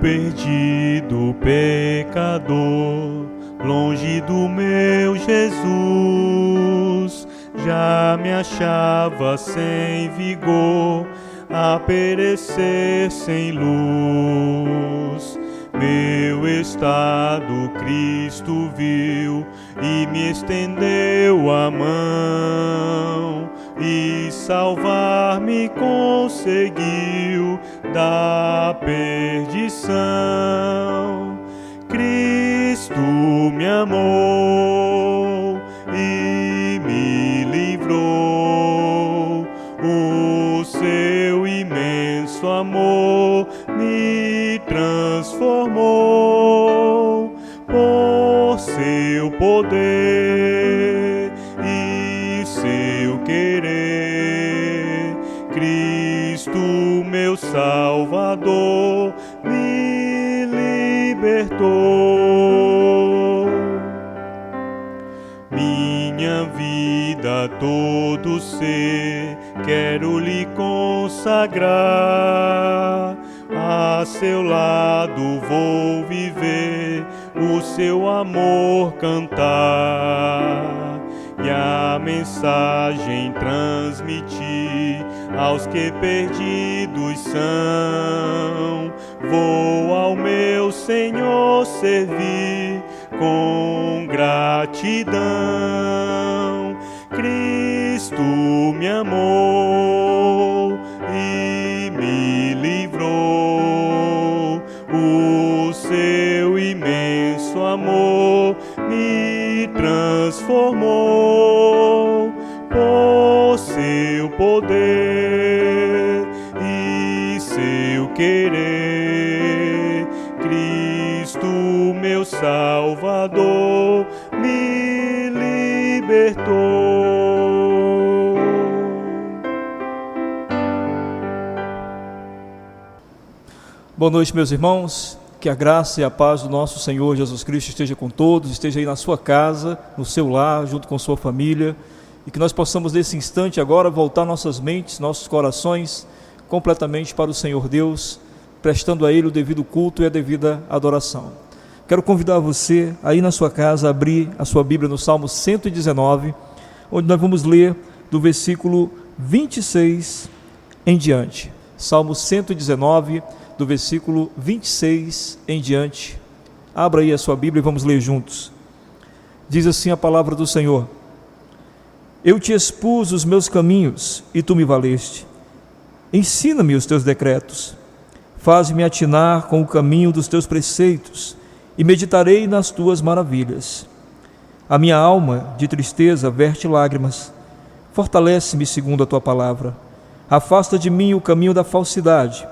perdido pecador, longe do meu Jesus, já me achava sem vigor, a perecer sem luz. Meu estado Cristo viu e me estendeu a mão, e salvar-me conseguiu da perdição. Cristo me amou e me livrou, o seu imenso amor me transformou, por seu poder e seu querer. Cristo, meu Salvador, me libertou. Minha vida, todo ser, quero lhe consagrar. A seu lado vou viver, o seu amor cantar, e a mensagem transmitir aos que perdidos são. Vou ao meu Senhor servir com gratidão. Cristo me amou e me livrou, o seu imenso amor me transformou, por seu poder e seu querer. Cristo, meu Salvador, me libertou. Boa noite, meus irmãos. Que a graça e a paz do nosso Senhor Jesus Cristo esteja com todos, esteja aí na sua casa, no seu lar, junto com sua família, e que nós possamos nesse instante agora voltar nossas mentes, nossos corações completamente para o Senhor Deus, prestando a Ele o devido culto e a devida adoração. Quero convidar você aí na sua casa a abrir a sua Bíblia no Salmo 119, onde nós vamos ler do versículo 26 em diante. Salmo 119, do versículo 26 em diante. Abra aí a sua Bíblia e vamos ler juntos. Diz assim a palavra do Senhor: Eu te expus os meus caminhos e tu me valeste. Ensina-me os teus decretos. Faz-me atinar com o caminho dos teus preceitos e meditarei nas tuas maravilhas. A minha alma de tristeza verte lágrimas. Fortalece-me segundo a tua palavra. Afasta de mim o caminho da falsidade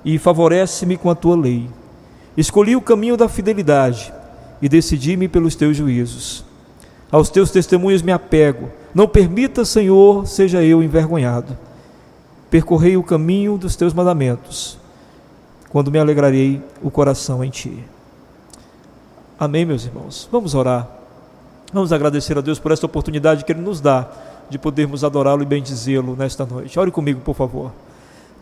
e favorece-me com a tua lei. Escolhi o caminho da fidelidade e decidi-me pelos teus juízos. Aos teus testemunhos me apego. Não permita, Senhor, seja eu envergonhado. Percorrei o caminho dos teus mandamentos, quando me alegrarei o coração em ti. Amém, meus irmãos. Vamos orar. Vamos agradecer a Deus por esta oportunidade que Ele nos dá de podermos adorá-lo e bendizê-lo nesta noite. Ore comigo, por favor.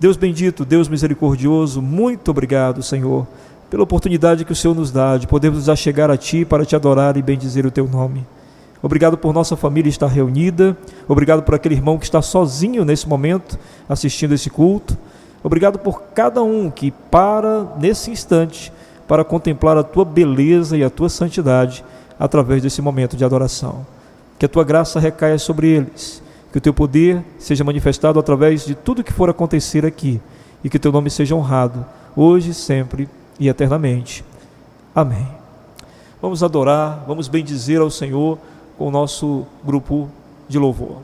Deus bendito, Deus misericordioso, muito obrigado, Senhor, pela oportunidade que o Senhor nos dá de podermos nos achegar a Ti para Te adorar e bendizer o Teu nome. Obrigado por nossa família estar reunida, obrigado por aquele irmão que está sozinho nesse momento, assistindo esse culto. Obrigado por cada um que para nesse instante para contemplar a Tua beleza e a Tua santidade através desse momento de adoração. Que a Tua graça recaia sobre eles, que o Teu poder seja manifestado através de tudo que for acontecer aqui, e que o Teu nome seja honrado, hoje, sempre e eternamente. Amém. Vamos adorar, vamos bendizer ao Senhor com o nosso grupo de louvor.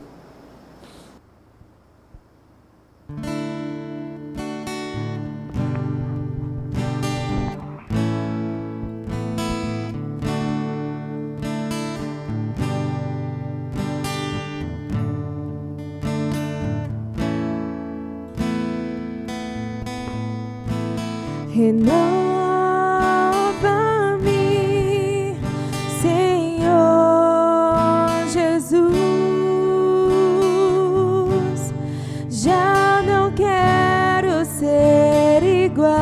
Renova-me, Senhor Jesus. Já não quero ser igual.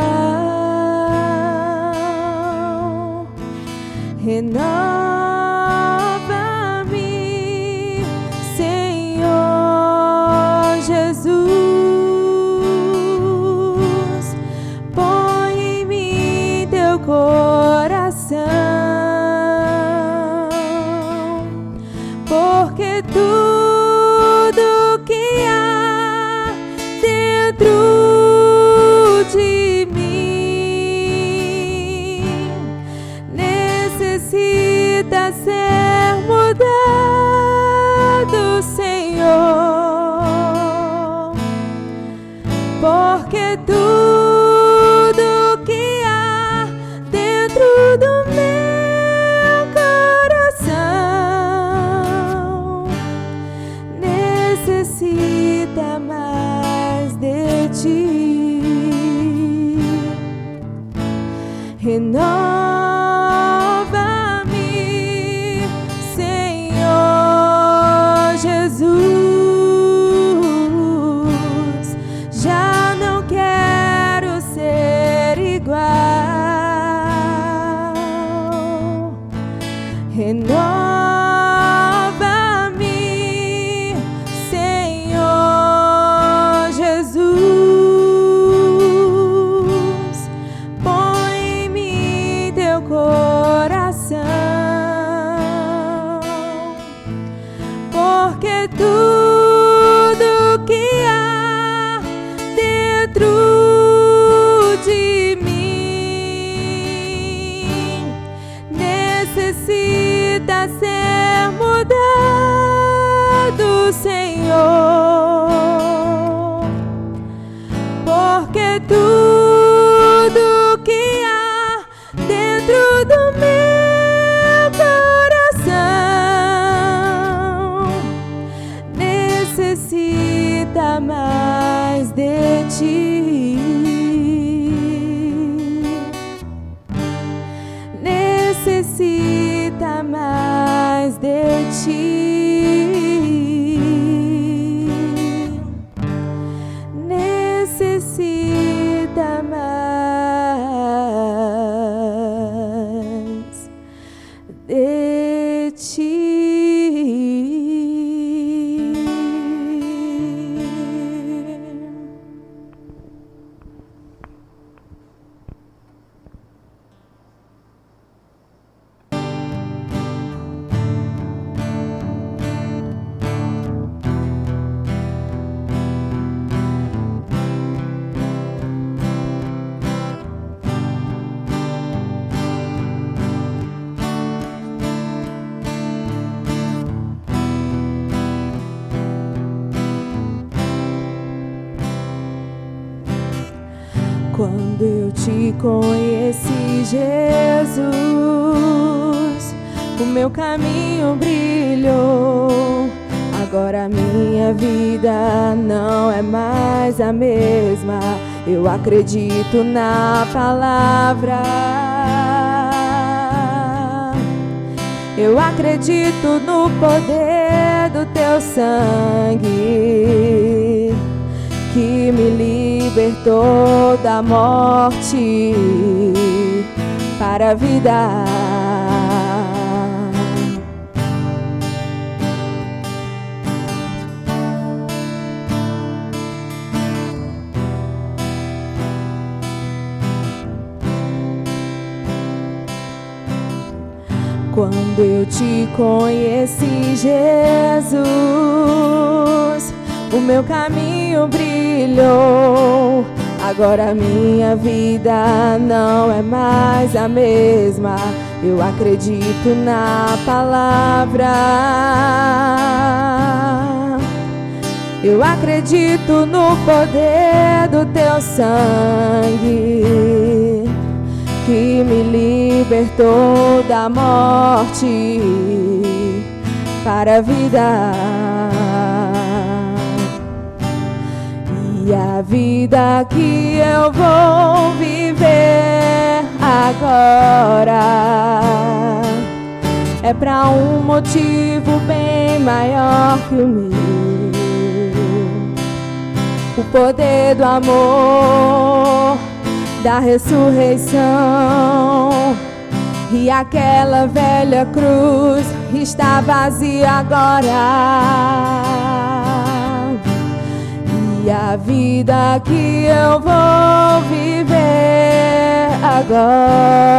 renova-me, Senhor Jesus, põe em mim teu coração, porque tudo que há dentro de mim necessita ser mudado, Senhor, porque tudo que há dentro do meu coração necessita mais de ti. Renova-me, Senhor Jesus, já não quero ser igual. Renova-me, Senhor Jesus, põe em mim teu coração, porque tudo que há dentro de mim necessita ser mudado, Senhor, porque tudo que há dentro do meu coração necessita mais de ti, necessita mais de ti, necessita mais de ti. Quando eu te conheci, Jesus, o meu caminho brilhou. Agora minha vida não é mais a mesma. Eu acredito na palavra, eu acredito no poder do teu sangue, que me libertou da morte para a vida. Quando eu te conheci, Jesus, o meu caminho brilhou. Agora minha vida não é mais a mesma. Eu acredito na palavra, eu acredito no poder do teu sangue, que me libertou da morte para a vida. E a vida que eu vou viver agora é para um motivo bem maior que o meu. O poder do amor, da ressurreição E aquela velha cruz está vazia agora. E a vida que eu vou viver agora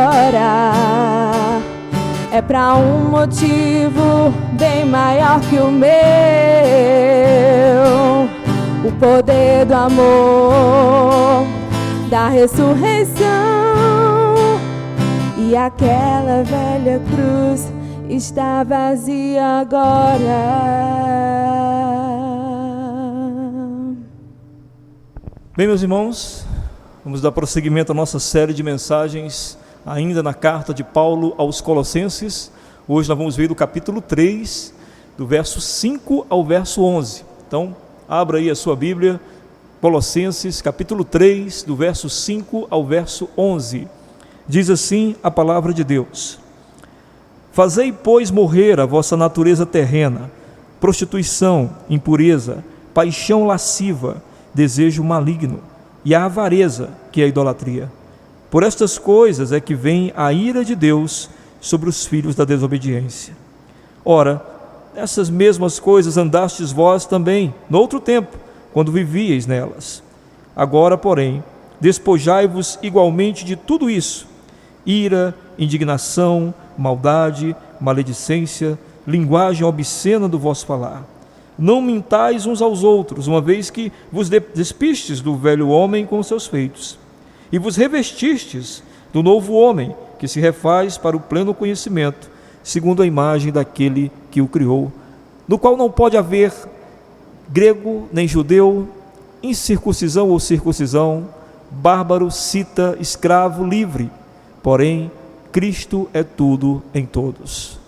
é para um motivo bem maior que o meu. O poder do amor, da ressurreição. E aquela velha cruz está vazia agora. Bem, meus irmãos, vamos dar prosseguimento à nossa série de mensagens ainda na carta de Paulo aos Colossenses. Hoje nós vamos ver do capítulo 3, do verso 5 ao verso 11. Então, abra aí a sua Bíblia, Colossenses, capítulo 3, do verso 5 ao verso 11. Diz assim a palavra de Deus: Fazei, pois, morrer a vossa natureza terrena, prostituição, impureza, paixão lasciva, desejo maligno e a avareza, que é a idolatria. Por estas coisas é que vem a ira de Deus sobre os filhos da desobediência. Ora, essas mesmas coisas andastes vós também, no outro tempo, quando vivíeis nelas. Agora, porém, despojai-vos igualmente de tudo isso: ira, indignação, maldade, maledicência, linguagem obscena do vosso falar. Não mintais uns aos outros, uma vez que vos despistes do velho homem com seus feitos, e vos revestistes do novo homem, que se refaz para o pleno conhecimento, segundo a imagem daquele que o criou, no qual não pode haver grego nem judeu, incircuncisão ou circuncisão, bárbaro, cita, escravo, livre, porém Cristo é tudo em todos.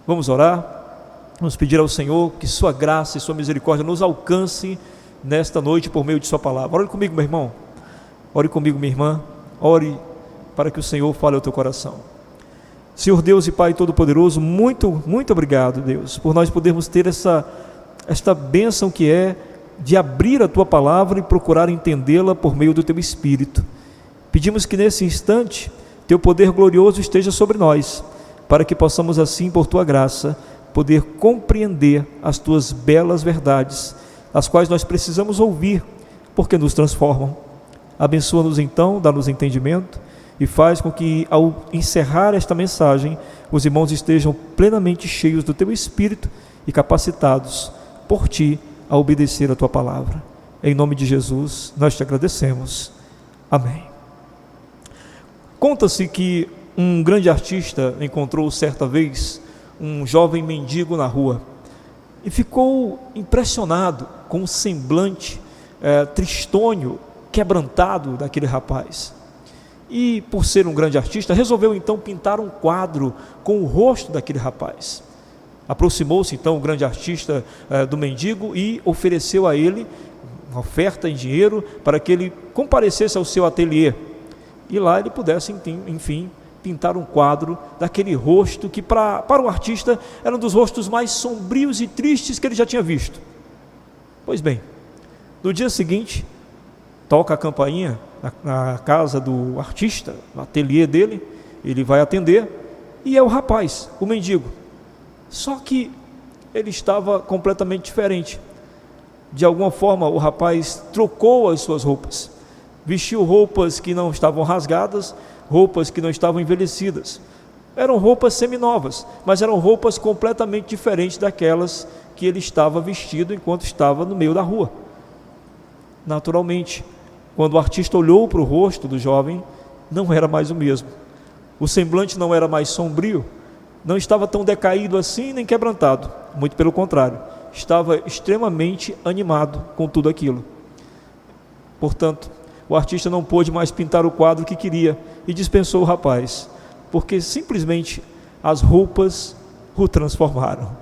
Vamos orar? Vamos pedir ao Senhor que sua graça e sua misericórdia nos alcance nesta noite por meio de sua palavra. Ore comigo, meu irmão. Ore comigo, minha irmã. Ore para que o Senhor fale ao teu coração. Senhor Deus e Pai Todo-Poderoso, muito obrigado, Deus, por nós podermos ter esta bênção que é de abrir a tua palavra e procurar entendê-la por meio do teu Espírito. Pedimos que nesse instante teu poder glorioso esteja sobre nós, para que possamos assim, por tua graça, poder compreender as tuas belas verdades, as quais nós precisamos ouvir, porque nos transformam. Abençoa-nos então, dá-nos entendimento e faz com que, ao encerrar esta mensagem, os irmãos estejam plenamente cheios do teu Espírito e capacitados por ti a obedecer a tua palavra. Em nome de Jesus, nós te agradecemos. Amém. Conta-se que um grande artista encontrou certa vez um jovem mendigo na rua e ficou impressionado com o semblante tristonho, quebrantado daquele rapaz. E, por ser um grande artista, resolveu então pintar um quadro com o rosto daquele rapaz. Aproximou-se então o grande artista do mendigo e ofereceu a ele uma oferta em dinheiro para que ele comparecesse ao seu ateliê e lá ele pudesse, enfim, pintar um quadro daquele rosto que para o artista era um dos rostos mais sombrios e tristes que ele já tinha visto. Pois bem, no dia seguinte, toca a campainha na casa do artista, no ateliê dele, ele vai atender e é o rapaz, o mendigo. Só que ele estava completamente diferente. De alguma forma o rapaz trocou as suas roupas, vestiu roupas que não estavam rasgadas, roupas que não estavam envelhecidas. Eram roupas seminovas, mas eram roupas completamente diferentes daquelas que ele estava vestido enquanto estava no meio da rua. Naturalmente, quando o artista olhou para o rosto do jovem, não era mais o mesmo. O semblante não era mais sombrio, não estava tão decaído assim nem quebrantado. Muito pelo contrário, estava extremamente animado com tudo aquilo. Portanto, o artista não pôde mais pintar o quadro que queria e dispensou o rapaz, porque simplesmente as roupas o transformaram.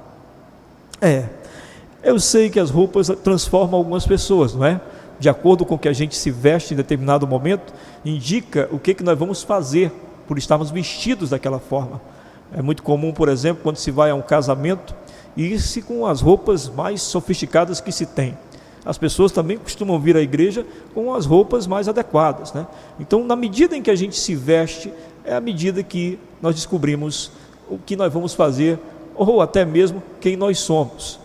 Eu sei que as roupas transformam algumas pessoas, não é? De acordo com o que a gente se veste em determinado momento, indica o que nós vamos fazer por estarmos vestidos daquela forma. É muito comum, por exemplo, quando se vai a um casamento, ir-se com as roupas mais sofisticadas que se tem. As pessoas também costumam vir à igreja com as roupas mais adequadas, né? Então, na medida em que a gente se veste, é à medida que nós descobrimos o que nós vamos fazer, ou até mesmo quem nós somos.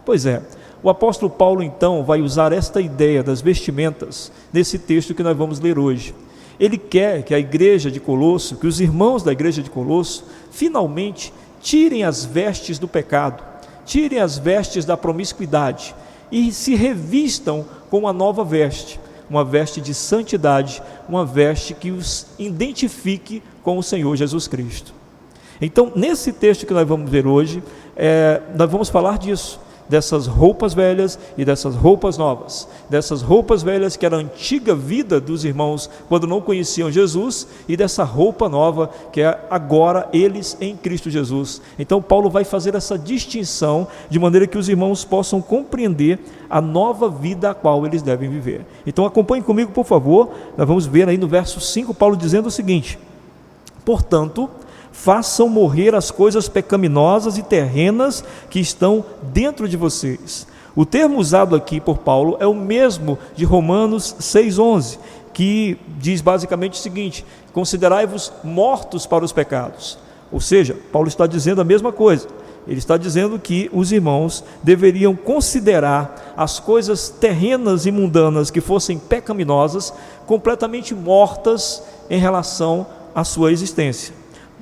Pois é, o apóstolo Paulo então vai usar esta ideia das vestimentas nesse texto que nós vamos ler hoje. Ele quer que a igreja de Colosso, que os irmãos da igreja de Colosso, finalmente tirem as vestes do pecado, tirem as vestes da promiscuidade e se revistam com uma nova veste, uma veste de santidade, uma veste que os identifique com o Senhor Jesus Cristo. Então, nesse texto que nós vamos ver hoje, nós vamos falar disso, dessas roupas velhas e dessas roupas novas, dessas roupas velhas que era a antiga vida dos irmãos quando não conheciam Jesus, e dessa roupa nova que é agora eles em Cristo Jesus. Então Paulo vai fazer essa distinção de maneira que os irmãos possam compreender a nova vida a qual eles devem viver. Então acompanhe comigo, por favor. Nós vamos ver aí no verso 5 Paulo dizendo o seguinte: portanto, façam morrer as coisas pecaminosas e terrenas que estão dentro de vocês. O termo usado aqui por Paulo é o mesmo de Romanos 6,11, que diz basicamente o seguinte: considerai-vos mortos para os pecados. Ou seja, Paulo está dizendo a mesma coisa. Ele está dizendo que os irmãos deveriam considerar as coisas terrenas e mundanas que fossem pecaminosas completamente mortas em relação à sua existência.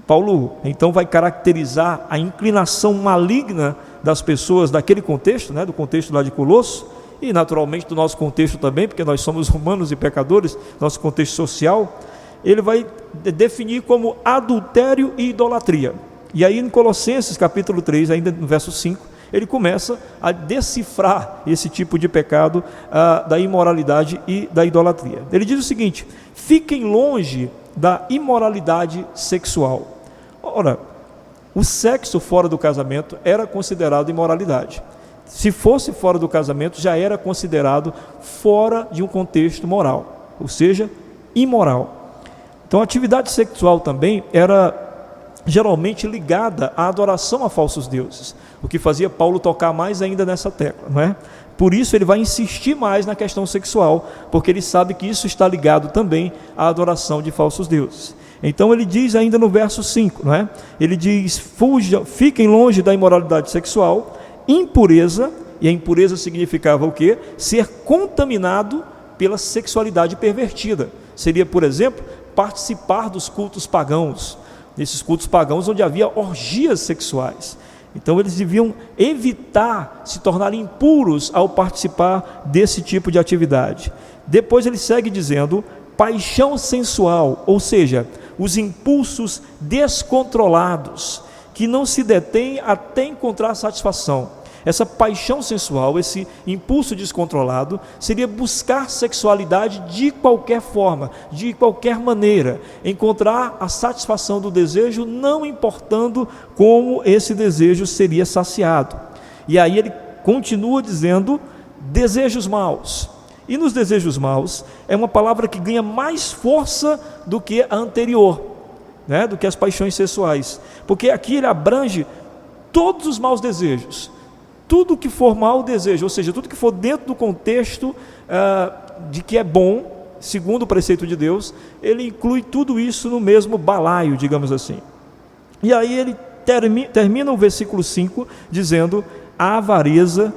Paulo então vai caracterizar a inclinação maligna das pessoas daquele contexto, do contexto lá de Colosso, e naturalmente do nosso contexto também, porque nós somos humanos e pecadores, nosso contexto social. Ele vai definir como adultério e idolatria. E aí em Colossenses capítulo 3, ainda no verso 5, ele começa a decifrar esse tipo de pecado da imoralidade e da idolatria. Ele diz o seguinte: fiquem longe da imoralidade sexual. Ora, o sexo fora do casamento era considerado imoralidade. Se fosse fora do casamento, já era considerado fora de um contexto moral, ou seja, imoral. Então a atividade sexual também era geralmente ligada à adoração a falsos deuses, o que fazia Paulo tocar mais ainda nessa tecla, não é? Por isso ele vai insistir mais na questão sexual, porque ele sabe que isso está ligado também à adoração de falsos deuses. Então ele diz ainda no verso 5, não é? Ele diz: fiquem longe da imoralidade sexual, impureza, e a impureza significava o quê? Ser contaminado pela sexualidade pervertida. Seria, por exemplo, participar dos cultos pagãos, nesses cultos pagãos onde havia orgias sexuais. Então eles deviam evitar se tornarem impuros ao participar desse tipo de atividade. Depois ele segue dizendo: paixão sensual, ou seja, os impulsos descontrolados, que não se detêm até encontrar satisfação. Essa paixão sensual, esse impulso descontrolado, seria buscar sexualidade de qualquer forma, de qualquer maneira, encontrar a satisfação do desejo, não importando como esse desejo seria saciado. E aí ele continua dizendo: desejos maus. E nos desejos maus é uma palavra que ganha mais força do que a anterior, do que as paixões sexuais, porque aqui ele abrange todos os maus desejos, tudo que for mau desejo, ou seja, tudo que for dentro do contexto de que é bom, segundo o preceito de Deus, ele inclui tudo isso no mesmo balaio, digamos assim. E aí ele termina o versículo 5 dizendo: a avareza,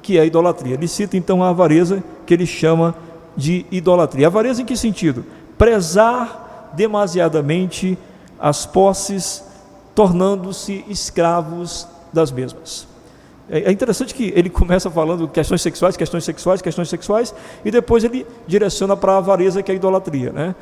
que é a idolatria. Ele cita então a avareza, que ele chama de idolatria. Avareza em que sentido? Prezar demasiadamente as posses, tornando-se escravos das mesmas. É interessante que ele começa falando questões sexuais, e depois ele direciona para a avareza, que é a idolatria,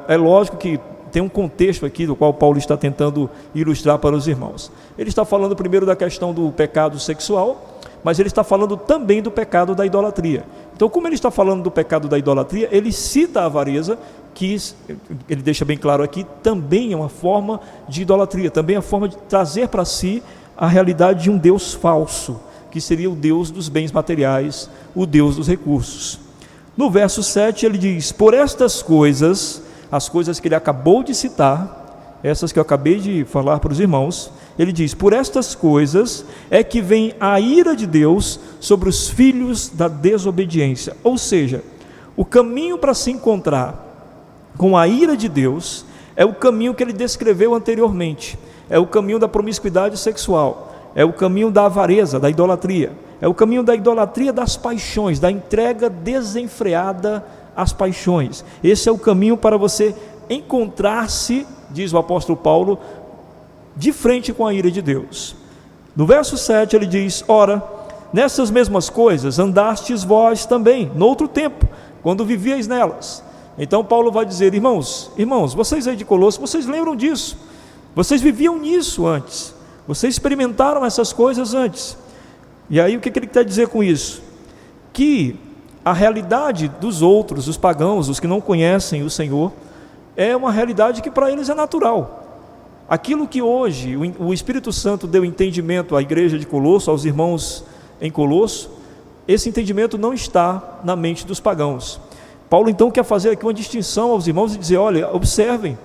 É lógico que tem um contexto aqui do qual Paulo está tentando ilustrar para os irmãos. Ele está falando primeiro da questão do pecado sexual, mas ele está falando também do pecado da idolatria. Então, como ele está falando do pecado da idolatria, ele cita a avareza, que ele deixa bem claro aqui, também é uma forma de idolatria, também é uma forma de trazer para si a realidade de um Deus falso, que seria o Deus dos bens materiais, o Deus dos recursos. No verso 7 ele diz: por estas coisas, as coisas que ele acabou de citar, essas que eu acabei de falar para os irmãos, ele diz: por estas coisas é que vem a ira de Deus sobre os filhos da desobediência. Ou seja, o caminho para se encontrar com a ira de Deus é o caminho que ele descreveu anteriormente, é o caminho da promiscuidade sexual, é o caminho da avareza, da idolatria, é o caminho da idolatria das paixões, da entrega desenfreada às paixões. Esse é o caminho para você encontrar-se, diz o apóstolo Paulo, de frente com a ira de Deus. No verso 7 ele diz: ora, nessas mesmas coisas andastes vós também, noutro tempo, quando vivíeis nelas. Então Paulo vai dizer: irmãos, vocês aí de Colossos, vocês lembram disso, vocês viviam nisso antes, vocês experimentaram essas coisas antes. E aí o que ele quer dizer com isso? Que a realidade dos outros, os pagãos, os que não conhecem o Senhor, é uma realidade que para eles é natural. Aquilo que hoje o Espírito Santo deu entendimento à igreja de Colosso, aos irmãos em Colosso, esse entendimento não está na mente dos pagãos. Paulo então quer fazer aqui uma distinção aos irmãos e dizer: olha, observem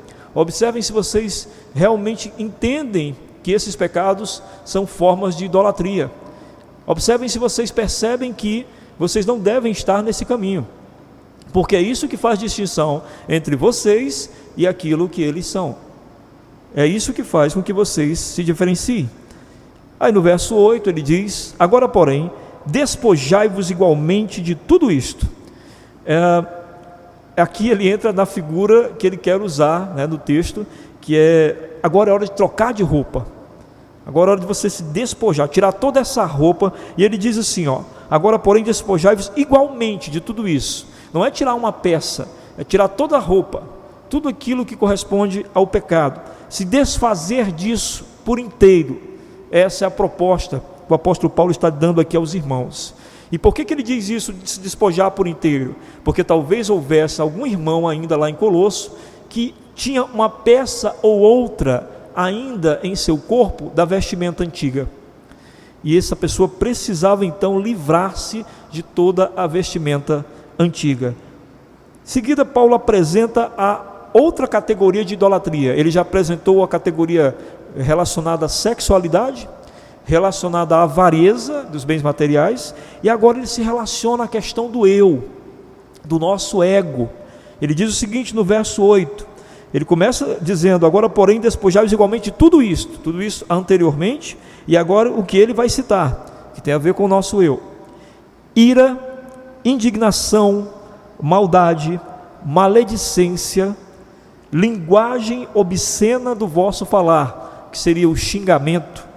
se vocês realmente entendem que esses pecados são formas de idolatria. Observem se vocês percebem que vocês não devem estar nesse caminho, porque é isso que faz distinção entre vocês e aquilo que eles são. É isso que faz com que vocês se diferenciem. Aí no verso 8 ele diz: agora porém, despojai-vos igualmente de tudo isto. Aqui ele entra na figura que ele quer usar, no texto, que é: agora é hora de trocar de roupa, agora é hora de você se despojar, tirar toda essa roupa. E ele diz assim, agora porém despojai-vos igualmente de tudo isso. Não é tirar uma peça, é tirar toda a roupa, tudo aquilo que corresponde ao pecado, se desfazer disso por inteiro. Essa é a proposta que o apóstolo Paulo está dando aqui aos irmãos. E por que ele diz isso, de se despojar por inteiro? Porque talvez houvesse algum irmão ainda lá em Colosso que tinha uma peça ou outra ainda em seu corpo da vestimenta antiga, e essa pessoa precisava então livrar-se de toda a vestimenta antiga. Em seguida, Paulo apresenta a outra categoria de idolatria. Ele já apresentou a categoria relacionada à sexualidade, relacionada à avareza dos bens materiais, e agora ele se relaciona à questão do eu, do nosso ego. Ele diz o seguinte no verso 8, ele começa dizendo: agora porém despojai-vos igualmente de tudo isso anteriormente, e agora o que ele vai citar, que tem a ver com o nosso eu: ira, indignação, maldade, maledicência, linguagem obscena do vosso falar, que seria o xingamento,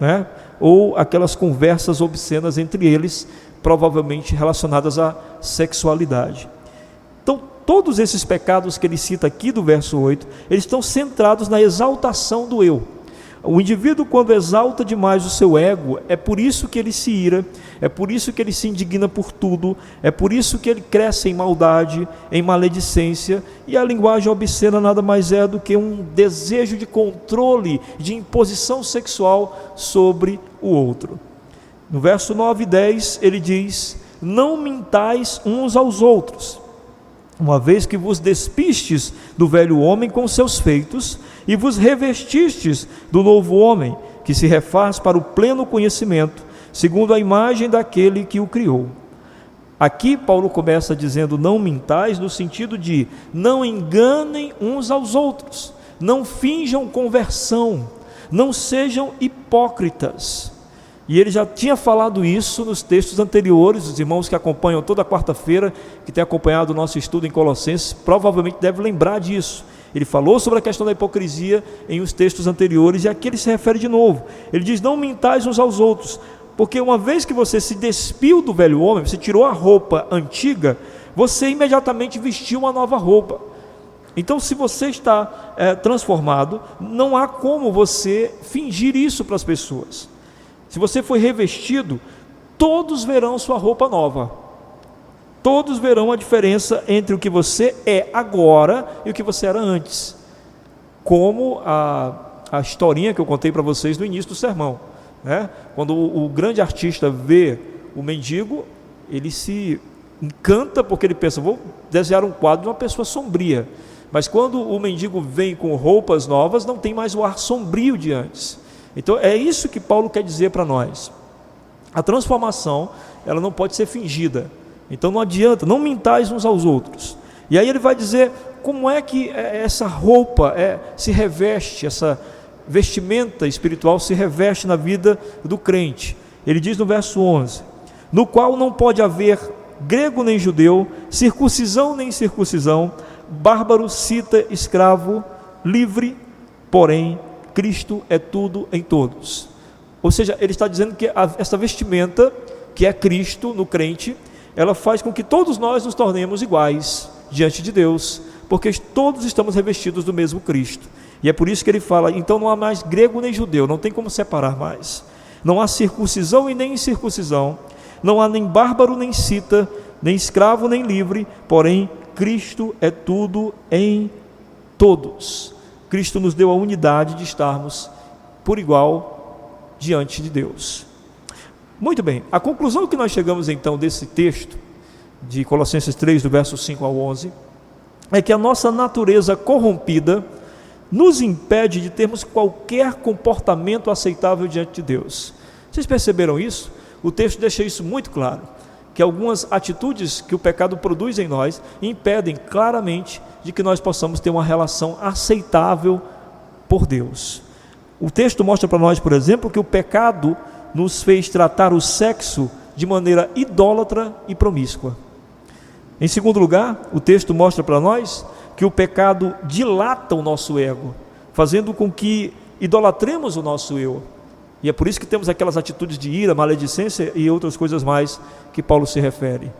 ou aquelas conversas obscenas entre eles, provavelmente relacionadas à sexualidade. Então, todos esses pecados que ele cita aqui do verso 8, eles estão centrados na exaltação do eu. O indivíduo, quando exalta demais o seu ego, é por isso que ele se ira, é por isso que ele se indigna por tudo, é por isso que ele cresce em maldade, em maledicência, e a linguagem obscena nada mais é do que um desejo de controle, de imposição sexual sobre o outro. No verso 9 e 10 ele diz: não mintais uns aos outros, uma vez que vos despistes do velho homem com seus feitos, e vos revestistes do novo homem, que se refaz para o pleno conhecimento, segundo a imagem daquele que o criou. Aqui Paulo começa dizendo não mintais, no sentido de não enganem uns aos outros, não finjam conversão, não sejam hipócritas. E ele já tinha falado isso nos textos anteriores. Os irmãos que acompanham toda quarta-feira, que têm acompanhado o nosso estudo em Colossenses, provavelmente devem lembrar disso. Ele falou sobre a questão da hipocrisia em os textos anteriores, e aqui ele se refere de novo. Ele diz: não mintais uns aos outros, porque uma vez que você se despiu do velho homem, você tirou a roupa antiga, você imediatamente vestiu uma nova roupa. Então, se você está transformado, não há como você fingir isso para as pessoas. Se você foi revestido, todos verão sua roupa nova, todos verão a diferença entre o que você é agora e o que você era antes, como a historinha que eu contei para vocês no início do sermão, quando o grande artista vê o mendigo, ele se encanta porque ele pensa: vou desenhar um quadro de uma pessoa sombria, mas quando o mendigo vem com roupas novas, não tem mais o ar sombrio de antes. Então é isso que Paulo quer dizer para nós. A transformação, ela não pode ser fingida. Então não adianta, não mintais uns aos outros. E aí ele vai dizer: como é que essa roupa se reveste, essa vestimenta espiritual se reveste na vida do crente. Ele diz no verso 11: no qual não pode haver grego nem judeu, circuncisão nem incircuncisão, bárbaro, cita, escravo, livre, porém Cristo é tudo em todos. Ou seja, ele está dizendo que essa vestimenta, que é Cristo no crente, ela faz com que todos nós nos tornemos iguais diante de Deus, porque todos estamos revestidos do mesmo Cristo. E é por isso que ele fala: então não há mais grego nem judeu, não tem como separar mais. Não há circuncisão e nem incircuncisão, não há nem bárbaro nem cita, nem escravo nem livre, porém Cristo é tudo em todos. Cristo nos deu a unidade de estarmos por igual diante de Deus. Muito bem, a conclusão que nós chegamos então desse texto de Colossenses 3, do verso 5 ao 11, é que a nossa natureza corrompida nos impede de termos qualquer comportamento aceitável diante de Deus. Vocês perceberam isso? O texto deixa isso muito claro, que algumas atitudes que o pecado produz em nós impedem claramente de que nós possamos ter uma relação aceitável por Deus. O texto mostra para nós, por exemplo, que o pecado nos fez tratar o sexo de maneira idólatra e promíscua. Em segundo lugar, o texto mostra para nós que o pecado dilata o nosso ego, fazendo com que idolatremos o nosso eu. E é por isso que temos aquelas atitudes de ira, maledicência e outras coisas mais que Paulo se refere.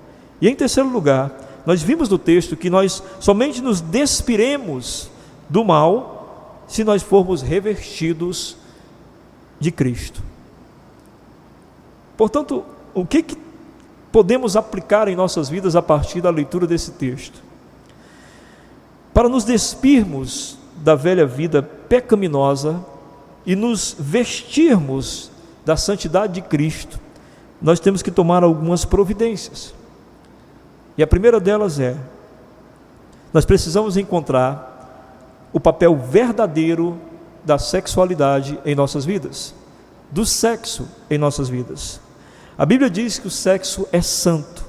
E em terceiro lugar, nós vimos no texto que nós somente nos despiremos do mal se nós formos revestidos de Cristo. Portanto, o que podemos aplicar em nossas vidas a partir da leitura desse texto? Para nos despirmos da velha vida pecaminosa e nos vestirmos da santidade de Cristo, nós temos que tomar algumas providências. E a primeira delas nós precisamos encontrar o papel verdadeiro da sexualidade em nossas vidas, do sexo em nossas vidas. A Bíblia diz que o sexo é santo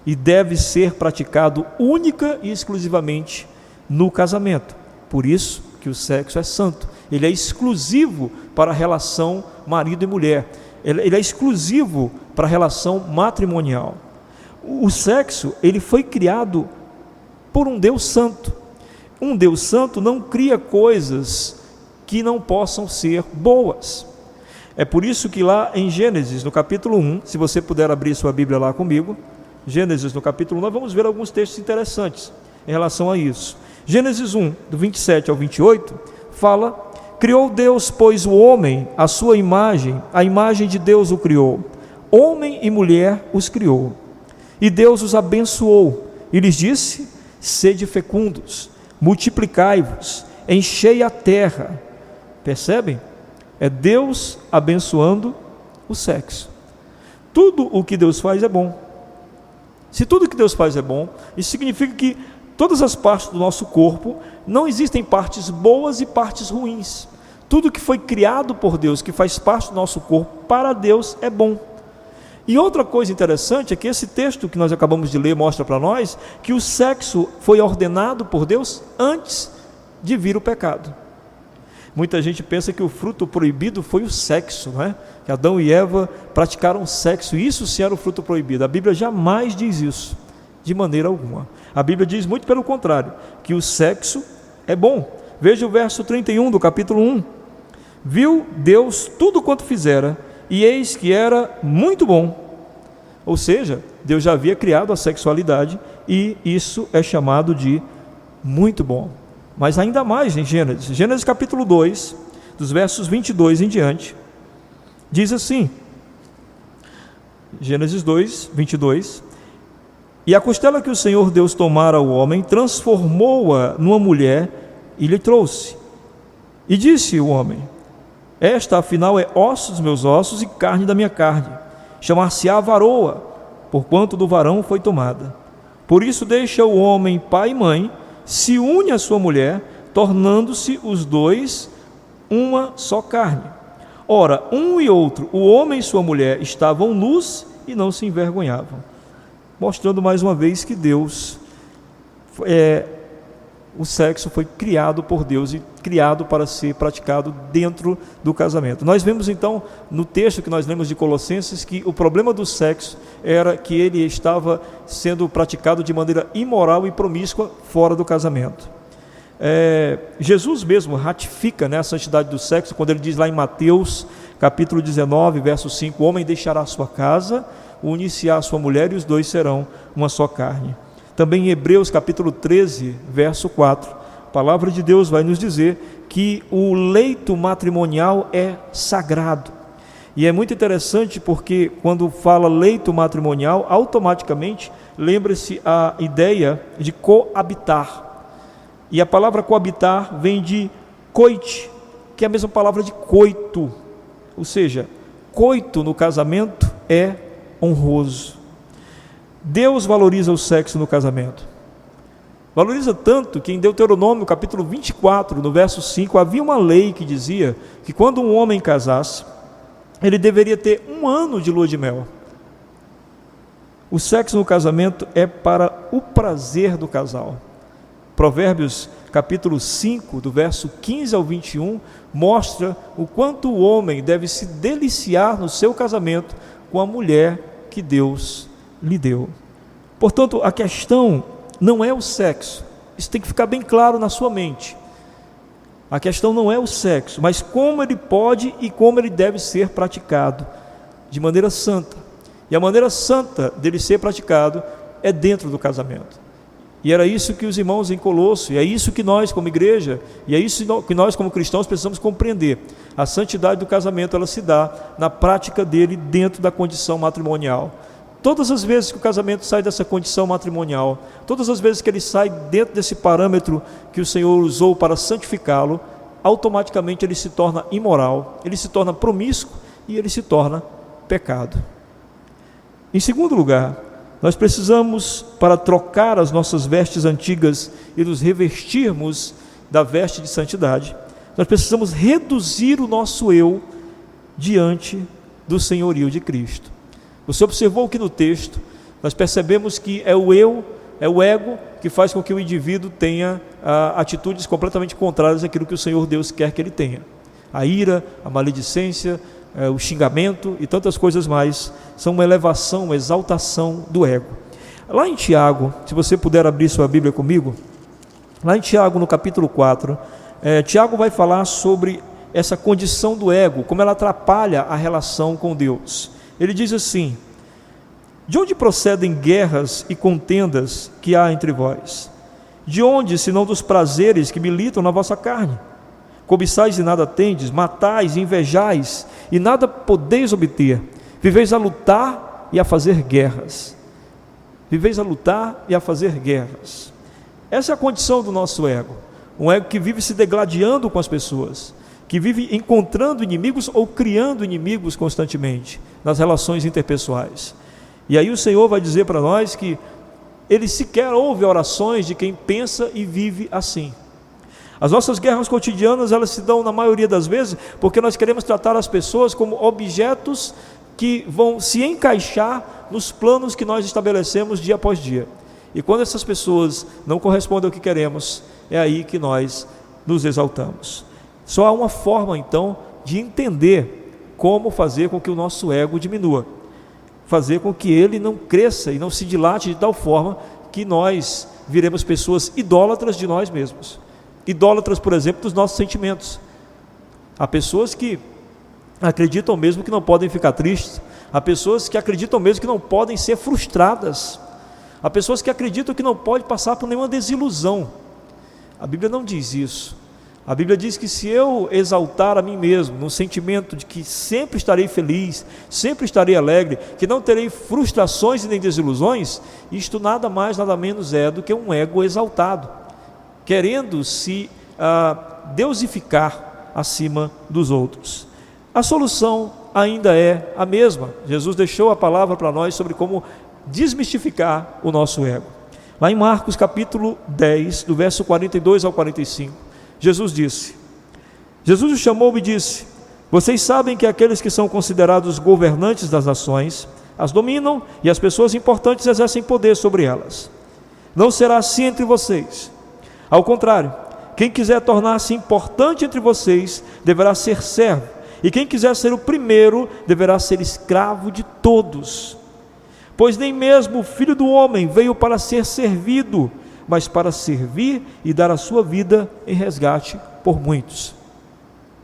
e deve ser praticado única e exclusivamente no casamento. Por isso que o sexo é santo. Ele é exclusivo para a relação marido e mulher. Ele é exclusivo para a relação matrimonial. O sexo, ele foi criado por um Deus santo. Um Deus santo não cria coisas que não possam ser boas. É por isso que lá em Gênesis, no capítulo 1, se você puder abrir sua Bíblia lá comigo, Gênesis no capítulo 1, nós vamos ver alguns textos interessantes em relação a isso. Gênesis 1, do 27 ao 28, fala: criou Deus, pois, o homem, à sua imagem, a imagem de Deus o criou. Homem e mulher os criou. E Deus os abençoou e lhes disse: sede fecundos, multiplicai-vos, enchei a terra. Percebem? É Deus abençoando o sexo. Tudo o que Deus faz é bom. Se tudo o que Deus faz é bom, isso significa que todas as partes do nosso corpo, não existem partes boas e partes ruins. Tudo que foi criado por Deus, que faz parte do nosso corpo, para Deus é bom. E outra coisa interessante é que esse texto que nós acabamos de ler mostra para nós que o sexo foi ordenado por Deus antes de vir o pecado. Muita gente pensa que o fruto proibido foi o sexo, não é? Que Adão e Eva praticaram sexo, e isso sim era o fruto proibido. A Bíblia jamais diz isso, de maneira alguma. A Bíblia diz muito pelo contrário, que o sexo é bom. Veja o verso 31 do capítulo 1. Viu Deus tudo quanto fizera, e eis que era muito bom. Ou seja, Deus já havia criado a sexualidade, e isso é chamado de muito bom. Mas ainda mais em Gênesis capítulo 2, dos versos 22 em diante, diz assim, Gênesis 2, 22, e a costela que o Senhor Deus tomara ao homem, transformou-a numa mulher e lhe trouxe. E disse o homem: esta afinal é osso dos meus ossos e carne da minha carne, chamar-se-á varoa, porquanto do varão foi tomada. Por isso deixa o homem pai e mãe, se une à sua mulher, tornando-se os dois uma só carne. Ora, um e outro, o homem e sua mulher, estavam nus e não se envergonhavam. Mostrando mais uma vez que Deus o sexo foi criado por Deus e criado para ser praticado dentro do casamento. Nós vemos então no texto que nós lemos de Colossenses que o problema do sexo era que ele estava sendo praticado de maneira imoral e promíscua fora do casamento. Jesus mesmo ratifica, né, a santidade do sexo quando ele diz lá em Mateus capítulo 19, verso 5: o homem deixará sua casa, unir-se à sua mulher e os dois serão uma só carne. Também em Hebreus capítulo 13, verso 4, a palavra de Deus vai nos dizer que o leito matrimonial é sagrado. E é muito interessante porque quando fala leito matrimonial, automaticamente lembra-se a ideia de coabitar. E a palavra coabitar vem de coite, que é a mesma palavra de coito. Ou seja, coito no casamento é honroso. Deus valoriza o sexo no casamento. Valoriza tanto que em Deuteronômio capítulo 24, no verso 5, havia uma lei que dizia que quando um homem casasse, ele deveria ter 1 ano de lua de mel. O sexo no casamento é para o prazer do casal. Provérbios capítulo 5, do verso 15 ao 21, mostra o quanto o homem deve se deliciar no seu casamento com a mulher que Deus lhe deu. Portanto, a questão não é o sexo. Isso tem que ficar bem claro na sua mente. A questão não é o sexo, mas como ele pode e como ele deve ser praticado de maneira santa. E a maneira santa dele ser praticado é dentro do casamento. E era isso que os irmãos em Colosso, e é isso que nós como igreja, e é isso que nós como cristãos precisamos compreender. A santidade do casamento, ela se dá na prática dele dentro da condição matrimonial. Todas as vezes que o casamento sai dessa condição matrimonial, todas as vezes que ele sai dentro desse parâmetro que o Senhor usou para santificá-lo, automaticamente ele se torna imoral, ele se torna promíscuo e ele se torna pecado. Em segundo lugar, nós precisamos, para trocar as nossas vestes antigas e nos revestirmos da veste de santidade, nós precisamos reduzir o nosso eu diante do senhorio de Cristo. Você observou que no texto nós percebemos que é o eu, é o ego que faz com que o indivíduo tenha atitudes completamente contrárias àquilo que o Senhor Deus quer que ele tenha. A ira, a maledicência, o xingamento e tantas coisas mais são uma elevação, uma exaltação do ego. Lá em Tiago, se você puder abrir sua Bíblia comigo, lá em Tiago no capítulo 4, Tiago vai falar sobre essa condição do ego, como ela atrapalha a relação com Deus. Ele diz assim: de onde procedem guerras e contendas que há entre vós? De onde, senão dos prazeres que militam na vossa carne? Cobiçais e nada tendes, matais e invejais, e nada podeis obter. Viveis a lutar e a fazer guerras. Viveis a lutar e a fazer guerras. Essa é a condição do nosso ego. Um ego que vive se degladiando com as pessoas, que vive encontrando inimigos ou criando inimigos constantemente nas relações interpessoais. E aí o Senhor vai dizer para nós que Ele sequer ouve orações de quem pensa e vive assim. As nossas guerras cotidianas, elas se dão na maioria das vezes porque nós queremos tratar as pessoas como objetos que vão se encaixar nos planos que nós estabelecemos dia após dia. E quando essas pessoas não correspondem ao que queremos, é aí que nós nos exaltamos. Só há uma forma, então, de entender como fazer com que o nosso ego diminua. Fazer com que ele não cresça e não se dilate de tal forma que nós viremos pessoas idólatras de nós mesmos. Idólatras, por exemplo, dos nossos sentimentos. Há pessoas que acreditam mesmo que não podem ficar tristes. Há pessoas que acreditam mesmo que não podem ser frustradas. Há pessoas que acreditam que não pode passar por nenhuma desilusão. A Bíblia não diz isso. A Bíblia diz que se eu exaltar a mim mesmo, no sentimento de que sempre estarei feliz, sempre estarei alegre, que não terei frustrações e nem desilusões, isto nada mais, nada menos é do que um ego exaltado, querendo se deusificar acima dos outros. A solução ainda é a mesma. Jesus deixou a palavra para nós sobre como desmistificar o nosso ego. Lá em Marcos capítulo 10, do verso 42 ao 45, Jesus o chamou e disse: vocês sabem que aqueles que são considerados governantes das nações as dominam e as pessoas importantes exercem poder sobre elas. Não será assim entre vocês. Ao contrário, quem quiser tornar-se importante entre vocês deverá ser servo, e quem quiser ser o primeiro deverá ser escravo de todos. Pois nem mesmo o Filho do Homem veio para ser servido, mas para servir e dar a sua vida em resgate por muitos.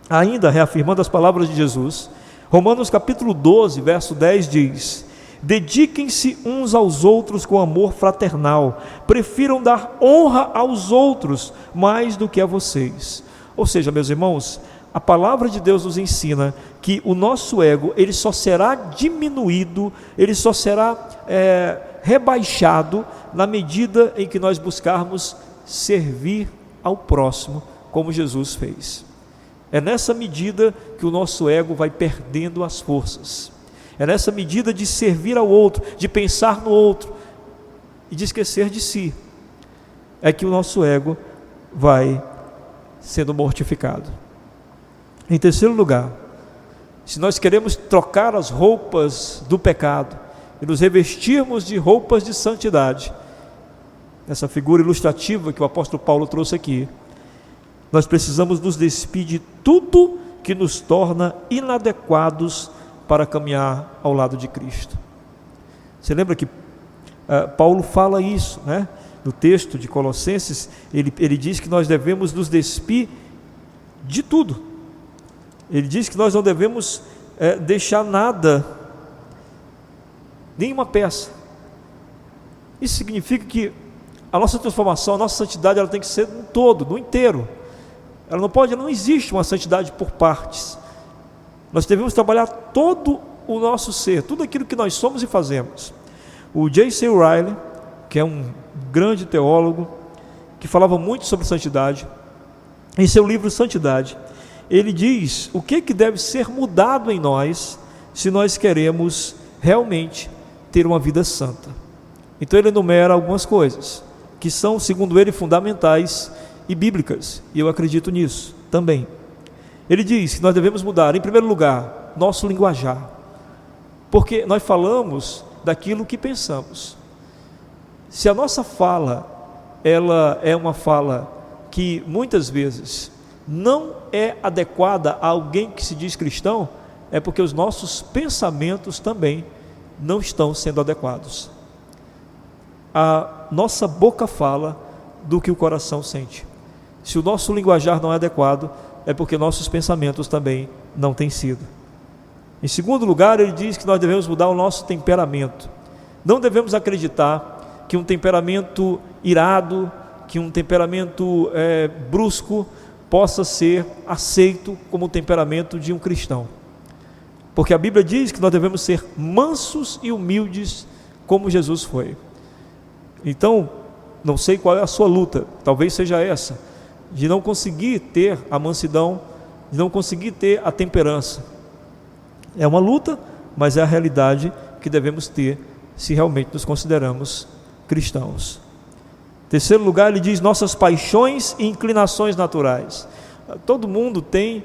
Ainda reafirmando as palavras de Jesus, Romanos capítulo 12, verso 10 diz: dediquem-se uns aos outros com amor fraternal, prefiram dar honra aos outros mais do que a vocês. Ou seja, meus irmãos, a palavra de Deus nos ensina que o nosso ego, ele só será diminuído, ele só será rebaixado na medida em que nós buscarmos servir ao próximo, como Jesus fez. É nessa medida que o nosso ego vai perdendo as forças. É nessa medida de servir ao outro, de pensar no outro e de esquecer de si, é que o nosso ego vai sendo mortificado. Em terceiro lugar, se nós queremos trocar as roupas do pecado e nos revestirmos de roupas de santidade, essa figura ilustrativa que o apóstolo Paulo trouxe aqui, nós precisamos nos despir de tudo que nos torna inadequados para caminhar ao lado de Cristo. Você lembra que Paulo fala isso, né? No texto de Colossenses, ele diz que nós devemos nos despir de tudo. Ele diz que nós não devemos deixar nada, nenhuma peça. Isso significa que a nossa transformação, a nossa santidade, ela tem que ser no todo, no inteiro. Não existe uma santidade por partes. Nós devemos trabalhar todo o nosso ser, tudo aquilo que nós somos e fazemos. O J.C. Ryle, que é um grande teólogo, que falava muito sobre santidade, em seu livro Santidade, ele diz o que deve ser mudado em nós, se nós queremos realmente ter uma vida santa. Então ele enumera algumas coisas, que são, segundo ele, fundamentais e bíblicas, e eu acredito nisso também. Ele diz que nós devemos mudar, em primeiro lugar, nosso linguajar, porque nós falamos daquilo que pensamos. Se a nossa fala, ela é uma fala que muitas vezes não é adequada a alguém que se diz cristão, é porque os nossos pensamentos também não estão sendo adequados. A nossa boca fala do que o coração sente. Se o nosso linguajar não é adequado, é porque nossos pensamentos também não têm sido. Em segundo lugar, ele diz que nós devemos mudar o nosso temperamento. Não devemos acreditar que um temperamento irado, que um temperamento brusco, possa ser aceito como o temperamento de um cristão. Porque a Bíblia diz que nós devemos ser mansos e humildes, como Jesus foi. Então, não sei qual é a sua luta, talvez seja essa, de não conseguir ter a mansidão, de não conseguir ter a temperança. É uma luta, mas é a realidade que devemos ter, se realmente nos consideramos cristãos. Em terceiro lugar, ele diz nossas paixões e inclinações naturais. Todo mundo tem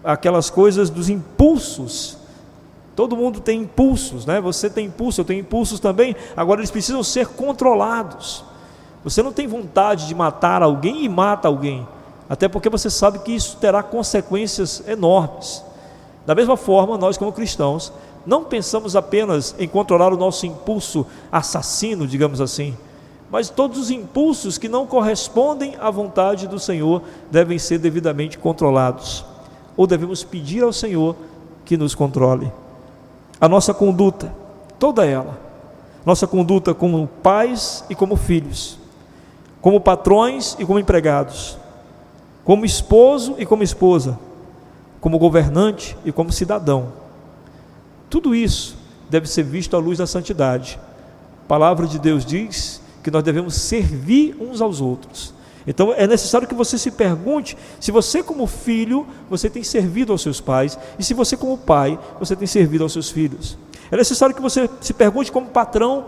aquelas coisas dos impulsos. Todo mundo tem impulsos, né? Você tem impulso, eu tenho impulsos também. Agora eles precisam ser controlados. Você não tem vontade de matar alguém e mata alguém, até porque você sabe que isso terá consequências enormes. Da mesma forma, nós como cristãos não pensamos apenas em controlar o nosso impulso assassino, digamos assim, mas todos os impulsos que não correspondem à vontade do Senhor devem ser devidamente controlados, ou devemos pedir ao Senhor que nos controle. A nossa conduta, toda ela, nossa conduta como pais e como filhos, como patrões e como empregados, como esposo e como esposa, como governante e como cidadão, tudo isso deve ser visto à luz da santidade. A palavra de Deus diz que nós devemos servir uns aos outros. Então é necessário que você se pergunte se você como filho, você tem servido aos seus pais, e se você como pai, você tem servido aos seus filhos. É necessário que você se pergunte como patrão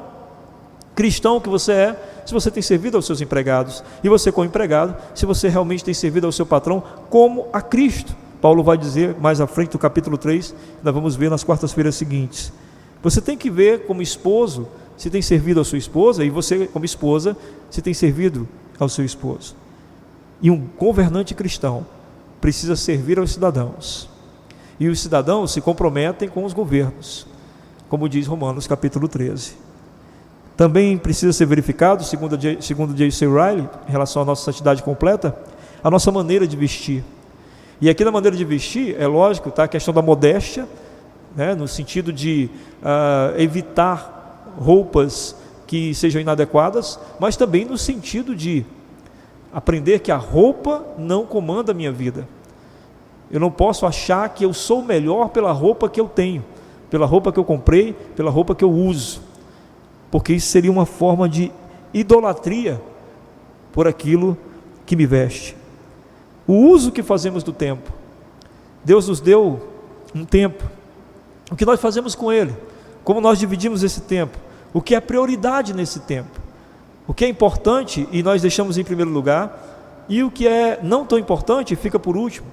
cristão que você é, se você tem servido aos seus empregados, e você como empregado, se você realmente tem servido ao seu patrão como a Cristo. Paulo vai dizer mais à frente do capítulo 3, nós vamos ver nas quartas-feiras seguintes. Você tem que ver como esposo, se tem servido à sua esposa, e você como esposa, se tem servido ao seu esposo. E um governante cristão precisa servir aos cidadãos. E os cidadãos se comprometem com os governos, como diz Romanos capítulo 13. Também precisa ser verificado, segundo J.C. Ryle, em relação à nossa santidade completa, a nossa maneira de vestir. E aqui na maneira de vestir, é lógico, tá, a questão da modéstia, né, no sentido de evitar roupas que sejam inadequadas, mas também no sentido de aprender que a roupa não comanda a minha vida. Eu não posso achar que eu sou melhor pela roupa que eu tenho, pela roupa que eu comprei, pela roupa que eu uso, porque isso seria uma forma de idolatria por aquilo que me veste. O uso que fazemos do tempo. Deus nos deu um tempo. O que nós fazemos com ele? Como nós dividimos esse tempo? O que é prioridade nesse tempo? O que é importante e nós deixamos em primeiro lugar, e o que é não tão importante fica por último.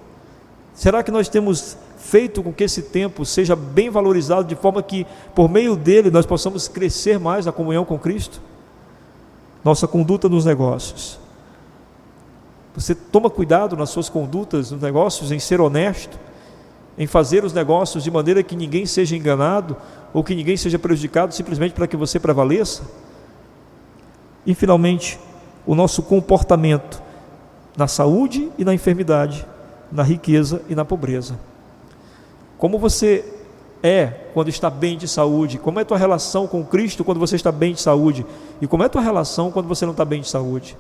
Será que nós temos feito com que esse tempo seja bem valorizado, de forma que por meio dele nós possamos crescer mais na comunhão com Cristo? Nossa conduta nos negócios. Você toma cuidado nas suas condutas nos negócios, em ser honesto, em fazer os negócios de maneira que ninguém seja enganado ou que ninguém seja prejudicado simplesmente para que você prevaleça? E finalmente, o nosso comportamento na saúde e na enfermidade, na riqueza e na pobreza. Como você é quando está bem de saúde? Como é a tua relação com Cristo quando você está bem de saúde? E como é a tua relação quando você não está bem de saúde?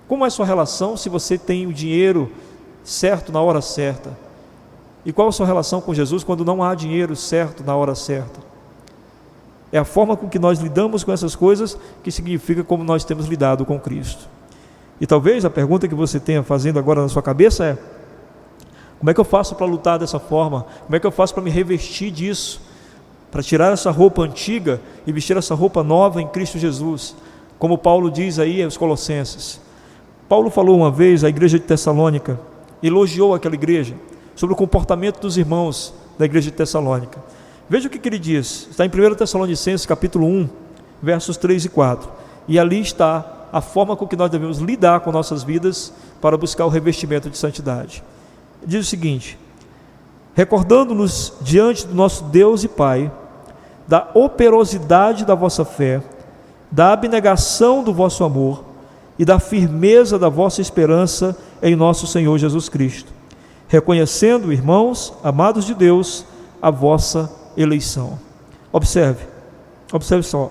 Como é a sua relação se você tem o dinheiro certo na hora certa? E qual a sua relação com Jesus quando não há dinheiro certo na hora certa? É a forma com que nós lidamos com essas coisas que significa como nós temos lidado com Cristo. E talvez a pergunta que você tenha fazendo agora na sua cabeça é: como é que eu faço para lutar dessa forma? Como é que eu faço para me revestir disso? Para tirar essa roupa antiga e vestir essa roupa nova em Cristo Jesus? Como Paulo diz aí aos Colossenses. Paulo falou uma vez à igreja de Tessalônica, elogiou aquela igreja, sobre o comportamento dos irmãos da igreja de Tessalônica. Veja o que ele diz, está em 1 Tessalonicenses capítulo 1, versos 3 e 4. E ali está a forma com que nós devemos lidar com nossas vidas para buscar o revestimento de santidade. Diz o seguinte: recordando-nos diante do nosso Deus e Pai, da operosidade da vossa fé, da abnegação do vosso amor e da firmeza da vossa esperança em nosso Senhor Jesus Cristo, reconhecendo, irmãos, amados de Deus, a vossa eleição. Observe só.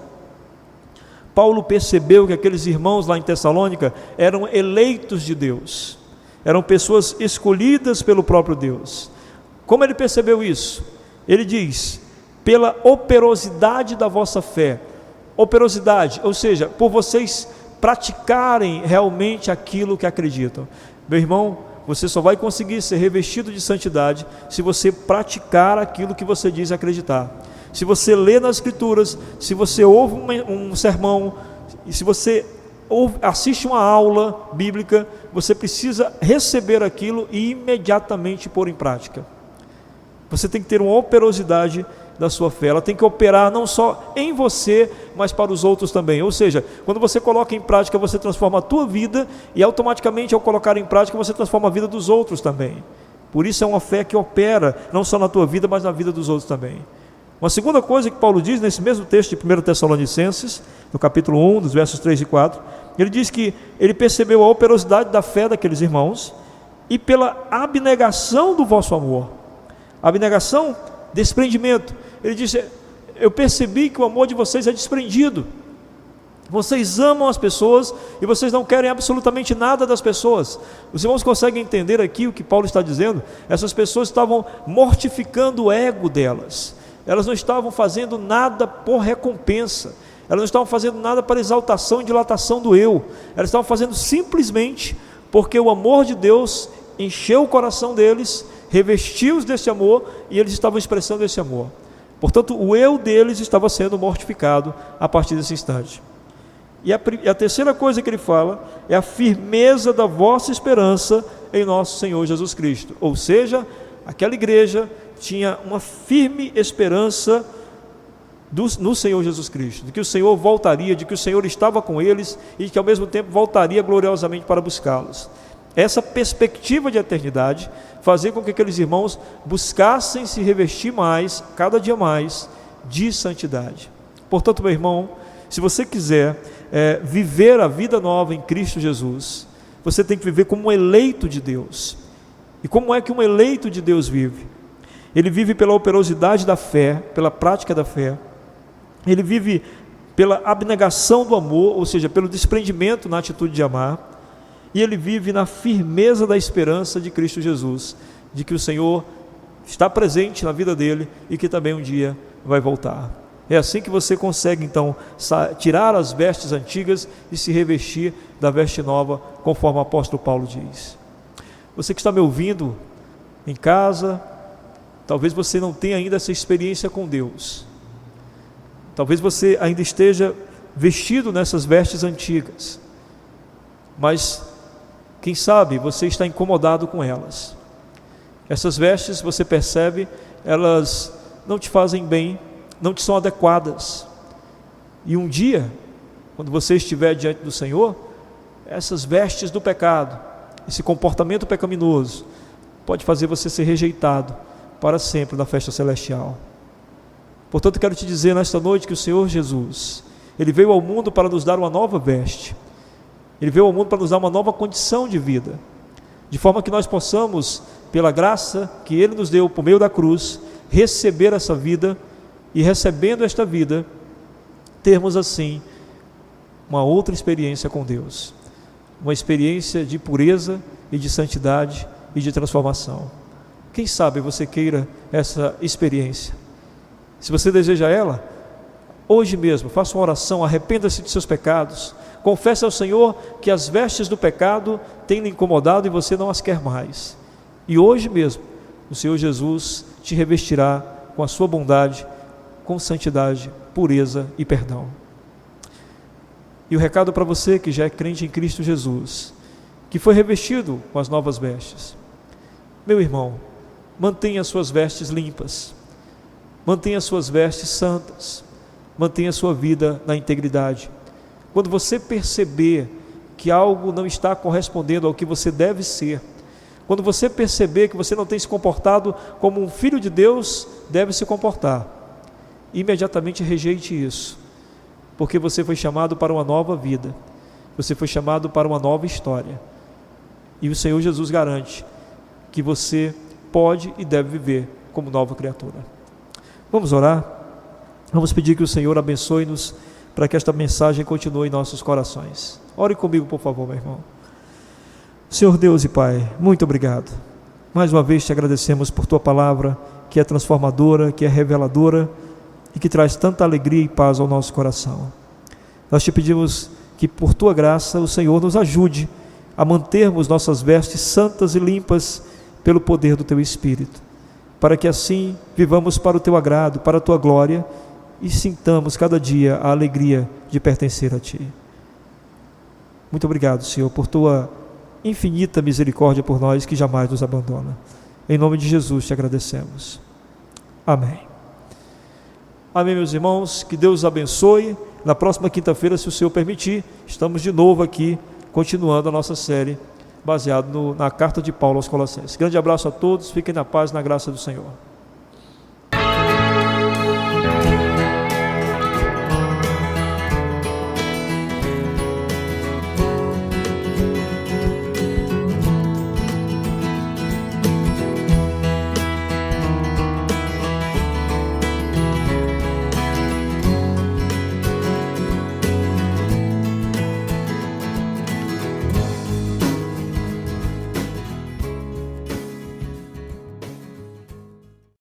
Paulo percebeu que aqueles irmãos lá em Tessalônica eram eleitos de Deus, eram pessoas escolhidas pelo próprio Deus. Como ele percebeu isso? Ele diz: pela operosidade da vossa fé. Operosidade, ou seja, por vocês praticarem realmente aquilo que acreditam. Meu irmão, você só vai conseguir ser revestido de santidade se você praticar aquilo que você diz acreditar. Se você lê nas Escrituras, se você ouve um sermão, e se você assiste uma aula bíblica, você precisa receber aquilo e imediatamente pôr em prática. Você tem que ter uma operosidade da sua fé, ela tem que operar não só em você, mas para os outros também. Ou seja, quando você coloca em prática, você transforma a tua vida, e automaticamente ao colocar em prática, você transforma a vida dos outros também. Por isso é uma fé que opera não só na tua vida, mas na vida dos outros também. Uma segunda coisa que Paulo diz nesse mesmo texto de 1 Tessalonicenses, no capítulo 1, dos versos 3 e 4, ele diz que ele percebeu a operosidade da fé daqueles irmãos e pela abnegação do vosso amor. Abnegação, desprendimento. Ele disse: eu percebi que o amor de vocês é desprendido. Vocês amam as pessoas e vocês não querem absolutamente nada das pessoas. Os irmãos conseguem entender aqui o que Paulo está dizendo? Essas pessoas estavam mortificando o ego delas. Elas não estavam fazendo nada por recompensa. Elas não estavam fazendo nada para exaltação e dilatação do eu. Elas estavam fazendo simplesmente porque o amor de Deus encheu o coração deles, revestiu-os desse amor e eles estavam expressando esse amor. Portanto, o eu deles estava sendo mortificado a partir desse instante. E a terceira coisa que ele fala é a firmeza da vossa esperança em nosso Senhor Jesus Cristo. Ou seja, aquela igreja tinha uma firme esperança no Senhor Jesus Cristo, de que o Senhor voltaria, de que o Senhor estava com eles e que ao mesmo tempo voltaria gloriosamente para buscá-los. essa perspectiva de eternidade, fazer com que aqueles irmãos buscassem se revestir mais, cada dia mais, de santidade. Portanto, meu irmão, se você quiser viver a vida nova em Cristo Jesus, você tem que viver como um eleito de Deus. E como é que um eleito de Deus vive? Ele vive pela operosidade da fé, pela prática da fé. Ele vive pela abnegação do amor, ou seja, pelo desprendimento na atitude de amar. E ele vive na firmeza da esperança de Cristo Jesus, de que o Senhor está presente na vida dele e que também um dia vai voltar. É assim que você consegue então tirar as vestes antigas e se revestir da veste nova, conforme o apóstolo Paulo diz. Você que está me ouvindo em casa, talvez você não tenha ainda essa experiência com Deus. Talvez você ainda esteja vestido nessas vestes antigas, mas quem sabe você está incomodado com elas. Essas vestes, você percebe, elas não te fazem bem, não te são adequadas. E um dia, quando você estiver diante do Senhor, essas vestes do pecado, esse comportamento pecaminoso, pode fazer você ser rejeitado para sempre na festa celestial. Portanto, quero te dizer nesta noite que o Senhor Jesus, Ele veio ao mundo para nos dar uma nova veste. Ele veio ao mundo para nos dar uma nova condição de vida, de forma que nós possamos, pela graça que Ele nos deu por meio da cruz, receber essa vida e, recebendo esta vida, termos assim uma outra experiência com Deus, uma experiência de pureza e de santidade e de transformação. Quem sabe você queira essa experiência? Se você deseja ela, hoje mesmo, faça uma oração, arrependa-se de seus pecados, confesse ao Senhor que as vestes do pecado têm lhe incomodado e você não as quer mais. E hoje mesmo, o Senhor Jesus te revestirá com a sua bondade, com santidade, pureza e perdão. E o recado para você que já é crente em Cristo Jesus, que foi revestido com as novas vestes. Meu irmão, mantenha as suas vestes limpas, mantenha as suas vestes santas, mantenha a sua vida na integridade. Quando você perceber que algo não está correspondendo ao que você deve ser, quando você perceber que você não tem se comportado como um filho de Deus deve se comportar, imediatamente rejeite isso, porque você foi chamado para uma nova vida, você foi chamado para uma nova história, e o Senhor Jesus garante que você pode e deve viver como nova criatura. Vamos orar? Vamos pedir que o Senhor abençoe-nos para que esta mensagem continue em nossos corações. Ore comigo, por favor, meu irmão. Senhor Deus e Pai, muito obrigado. Mais uma vez te agradecemos por Tua palavra, que é transformadora, que é reveladora e que traz tanta alegria e paz ao nosso coração. Nós te pedimos que por Tua graça o Senhor nos ajude a mantermos nossas vestes santas e limpas pelo poder do Teu Espírito, para que assim vivamos para o Teu agrado, para a Tua glória e sintamos cada dia a alegria de pertencer a Ti. Muito obrigado, Senhor, por Tua infinita misericórdia por nós, que jamais nos abandona. Em nome de Jesus te agradecemos. Amém. Amém, meus irmãos, que Deus os abençoe. Na próxima quinta-feira, se o Senhor permitir, estamos de novo aqui, continuando a nossa série, baseado na carta de Paulo aos Colossenses. Grande abraço a todos, fiquem na paz e na graça do Senhor.